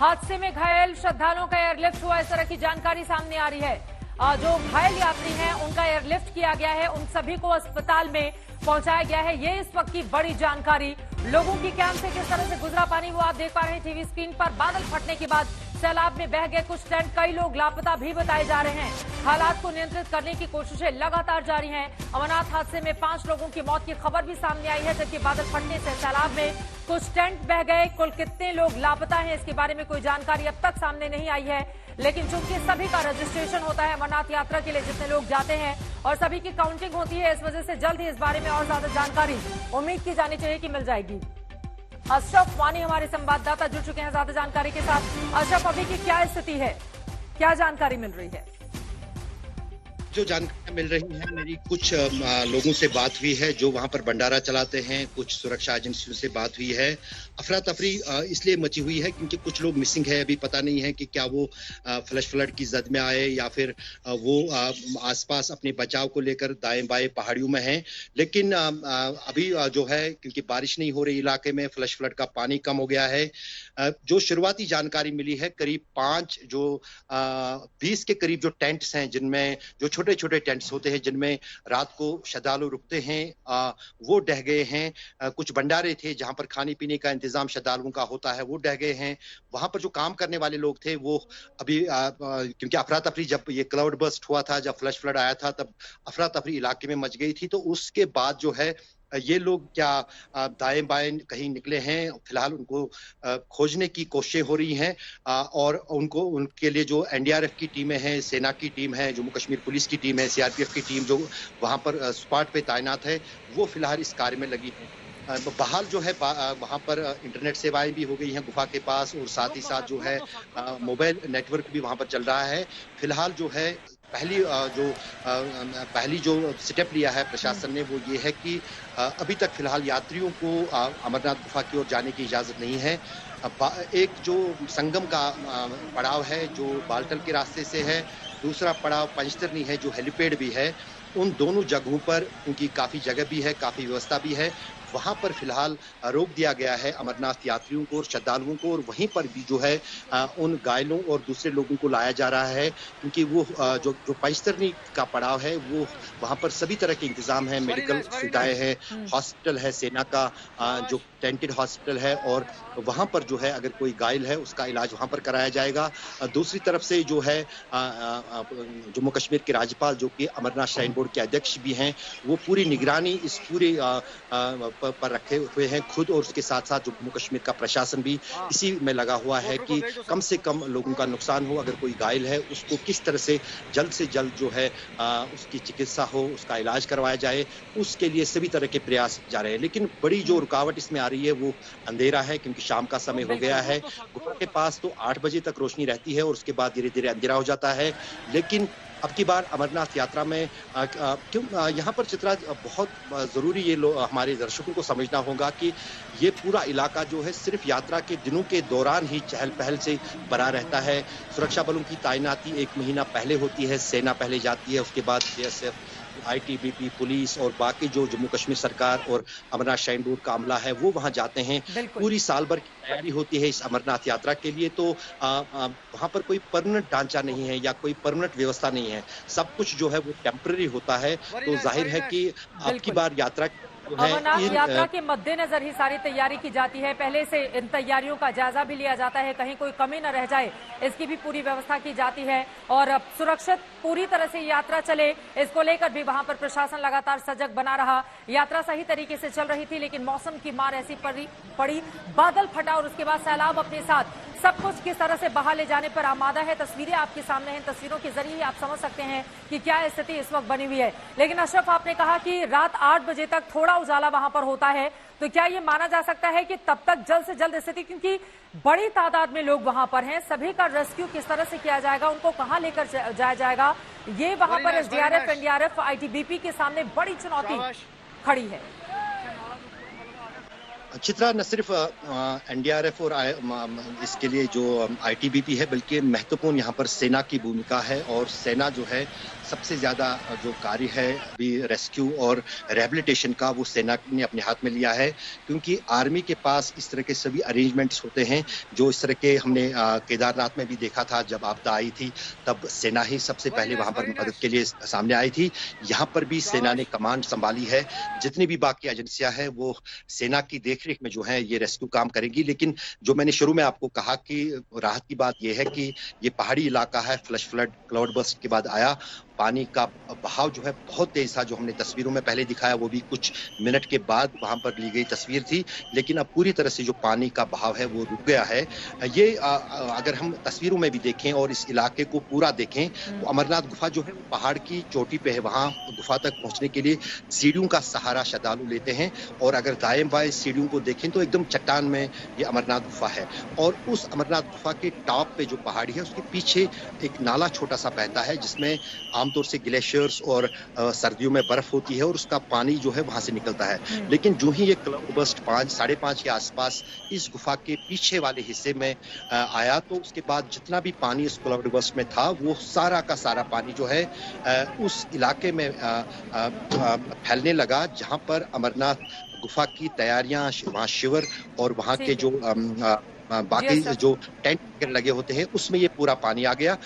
हादसे में घायल श्रद्धालुओं का एयरलिफ्ट हुआ, इस तरह की जानकारी सामने आ रही है। जो घायल यात्री हैं उनका एयरलिफ्ट किया गया है, उन सभी को अस्पताल में पहुंचाया गया है। ये इस वक्त की बड़ी जानकारी। लोगों की कैंप से किस तरह से गुजरा पानी वो आप देख पा रहे हैं टीवी स्क्रीन पर। बादल फटने के बाद सैलाब में बह गए कुछ टेंट, कई लोग लापता भी बताए जा रहे हैं। हालात को नियंत्रित करने की कोशिशें लगातार जारी हैं। अमरनाथ हादसे में 5 लोगों की मौत की खबर भी सामने आई है, जबकि बादल फटने से सैलाब में कुछ टेंट बह गए। कुल कितने लोग लापता हैं इसके बारे में कोई जानकारी अब तक सामने नहीं आई है, लेकिन चूंकि सभी का रजिस्ट्रेशन होता है अमरनाथ यात्रा के लिए, जितने लोग जाते हैं और सभी की काउंटिंग होती है, इस वजह से जल्द ही इस बारे में और ज्यादा जानकारी उम्मीद की जानी चाहिए कि मिल जाएगी। अशरफ वानी हमारे संवाददाता जुड़ चुके हैं ज्यादा जानकारी के साथ। अशरफ, अभी की क्या स्थिति है, क्या जानकारी मिल रही है? जो जानकारी मिल रही है, मेरी कुछ लोगों से बात हुई है जो वहां पर भंडारा चलाते हैं, कुछ सुरक्षा एजेंसियों से बात हुई है। अफरा तफरी इसलिए मची हुई है क्योंकि कुछ लोग मिसिंग है। अभी पता नहीं है कि क्या वो फ्लैश फ्लड की जद में आए या फिर वो आसपास अपने बचाव को लेकर दाएं बाएं पहाड़ियों में हैं। लेकिन अभी जो है, क्योंकि बारिश नहीं हो रही इलाके में, फ्लैश फ्लड का पानी कम हो गया है। जो शुरुआती जानकारी मिली है, करीब 20 के करीब जो टेंट्स हैं, जिनमें जो छोटे छोटे टेंट्स होते हैं जिनमें रात को श्रद्धालु रुकते हैं, वो डह गए हैं। कुछ भंडारे थे जहां पर खाने पीने का इंतजाम श्रद्धालुओं का होता है, वो डह गए हैं। वहां पर जो काम करने वाले लोग थे वो अभी क्योंकि अफरा तफरी, जब ये क्लाउड बर्स्ट हुआ था, जब फ्लैश फ्लड आया था, तब अफरा तफरी इलाके में मच गई थी। तो उसके बाद जो है ये लोग क्या दाएं बाएं कहीं निकले हैं, फिलहाल उनको खोजने की कोशिशें हो रही हैं। और उनके लिए जो एनडीआरएफ की टीमें हैं, सेना की टीम है, जम्मू कश्मीर पुलिस की टीम है, सीआरपीएफ की टीम जो वहां पर स्पॉट पे तैनात है, वो फिलहाल इस कार्य में लगी है। बहाल जो है वहां पर इंटरनेट सेवाएं भी हो गई हैं गुफा के पास, और साथ ही साथ जो है मोबाइल नेटवर्क भी वहां पर चल रहा है। फिलहाल जो है पहली जो स्टेप लिया है प्रशासन ने, वो ये है कि अभी तक फिलहाल यात्रियों को अमरनाथ गुफा की ओर जाने की इजाजत नहीं है। एक जो संगम का पड़ाव है जो बालटल के रास्ते से है, दूसरा पड़ाव पंचतरनी है जो हेलीपैड भी है। उन दोनों जगहों पर उनकी काफी जगह भी है, काफी व्यवस्था भी है। वहां पर फिलहाल रोक दिया गया है अमरनाथ यात्रियों को और श्रद्धालुओं को, और वहीं पर भी जो है उन घायलों और दूसरे लोगों को लाया जा रहा है, क्योंकि वो जो पंचतरनी का पड़ाव है, वो वहां पर सभी तरह के इंतजाम है, मेडिकल सुविधाएं हैं, हॉस्पिटल है, सेना का जो टेंटेड हॉस्पिटल है, और वहां पर जो है अगर कोई घायल है उसका इलाज वहां पर कराया जाएगा। दूसरी तरफ से जो है जम्मू कश्मीर के राज्यपाल, जो कि अमरनाथ श्राइन बोर्ड के अध्यक्ष भी हैं, वो पूरी निगरानी इस पूरे पर रखे हुए हैं खुद, और उसके साथ साथ जम्मू कश्मीर का प्रशासन भी इसी में लगा हुआ है कि कम से कम लोगों का नुकसान हो। अगर कोई घायल है उसको किस तरह से जल्द जो है उसकी चिकित्सा हो, उसका इलाज करवाया जाए, उसके लिए सभी तरह के प्रयास जा रहे हैं। लेकिन बड़ी जो रुकावट इसमें आ रही है वो अंधेरा है, क्योंकि शाम का समय हो गया है। गुफा के पास तो 8 बजे तक रोशनी रहती है और उसके बाद धीरे धीरे अंधेरा हो जाता है। लेकिन अब की बार अमरनाथ यात्रा में क्यों यहाँ पर चित्रा बहुत जरूरी ये हमारे दर्शकों को समझना होगा कि ये पूरा इलाका जो है सिर्फ यात्रा के दिनों के दौरान ही चहल पहल से भरा रहता है। सुरक्षा बलों की तैनाती 1 महीना पहले होती है, सेना पहले जाती है, उसके बाद बीएसएफ, आईटीबीपी, पुलिस और बाकी जो जम्मू कश्मीर सरकार और अमरनाथ श्राइन बोर्ड का अमला है वो वहां जाते हैं। पूरी साल भर की तैयारी होती है इस अमरनाथ यात्रा के लिए। तो वहां पर कोई परमानेंट ढांचा नहीं है या कोई परमानेंट व्यवस्था नहीं है, सब कुछ जो है वो टेम्पररी होता है। तो जाहिर है कि अब की बार यात्रा अमरनाथ यात्रा के मद्देनजर ही सारी तैयारी की जाती है। पहले से इन तैयारियों का जायजा भी लिया जाता है, कहीं कोई कमी न रह जाए, इसकी भी पूरी व्यवस्था की जाती है। और सुरक्षित पूरी तरह से यात्रा चले, इसको लेकर भी वहां पर प्रशासन लगातार सजग बना रहा। यात्रा सही तरीके से चल रही थी, लेकिन मौसम की मार ऐसी पड़ी, बादल फटा और उसके बाद सैलाब अपने साथ सब कुछ किस तरह से बहा ले जाने पर आमादा है। तस्वीरें आपके सामने हैं, तस्वीरों के जरिए ही आप समझ सकते हैं कि क्या स्थिति इस वक्त बनी हुई है। लेकिन अशरफ, आपने कहा कि रात 8 बजे तक थोड़ा उजाला वहां पर होता है, तो क्या ये माना जा सकता है कि तब तक जल्द से जल्द स्थिति, क्योंकि बड़ी तादाद में लोग वहां पर हैं, सभी का रेस्क्यू किस तरह से किया जाएगा, उनको कहां लेकर जाया जाएगा, ये वहां पर एसडीआरएफ, एनडीआरएफ, आईटीबीपी के सामने बड़ी चुनौती खड़ी है। चित्रा न सिर्फ एनडीआरएफ और इसके लिए जो आईटीबीपी है, बल्कि महत्वपूर्ण यहाँ पर सेना की भूमिका है और सेना जो है सबसे ज्यादा जो कार्य है अभी रेस्क्यू और रिहेबिलिटेशन का, वो सेना ने अपने हाथ में लिया है, क्योंकि आर्मी के पास इस तरह के सभी अरेंजमेंट्स होते हैं जो इस तरह के हमने केदारनाथ में भी देखा था। जब आपदा आई थी तब सेना ही सबसे पहले वहां पर मदद के लिए सामने आई थी। यहाँ पर भी सेना ने कमांड संभाली है। जितनी भी बाकी एजेंसियां हैं वो सेना की देखरेख में जो है ये रेस्क्यू काम करेगी। लेकिन जो मैंने शुरू में आपको कहा कि राहत की बात यह है कि ये पहाड़ी इलाका है, फ्लैश फ्लड क्लाउड बर्स्ट के बाद आया। पानी का बहाव जो है बहुत तेज था। जो हमने तस्वीरों में पहले दिखाया वो भी कुछ मिनट के बाद वहां पर ली गई तस्वीर थी, लेकिन अब पूरी तरह से जो पानी का बहाव है वो रुक गया है। ये अगर हम तस्वीरों में भी देखें और इस इलाके को पूरा देखें तो अमरनाथ गुफा जो है वो पहाड़ की चोटी पे है। वहां गुफा तक पहुंचने के लिए सीढ़ियों का सहारा श्रद्धालु लेते हैं और अगर दाएं बाएं सीढ़ियों को देखें तो एकदम चट्टान में ये अमरनाथ गुफा है। और उस अमरनाथ गुफा के टॉप पे जो पहाड़ी है उसके पीछे एक नाला छोटा सा बहता है, जिसमें आमतौर से ग्लेशियर्स और सर्दियों में बर्फ होती है और उसका पानी जो है वहां से निकलता है। लेकिन जो ही ये क्लाउड बर्स्ट 5-5:30 के आसपास इस गुफा के पीछे वाले हिस्से में आया तो उसके बाद जितना भी पानी इस क्लाउड बर्स्ट में था वो सारा का सारा पानी जो है उस इलाके में फैलने लगा जहां पर अमरनाथ गुफा की तैयारियां, वहां शिविर और वहां के जो बाकी जो टेंट लगे होते हैं उसमें ये पूरा पानी आ गया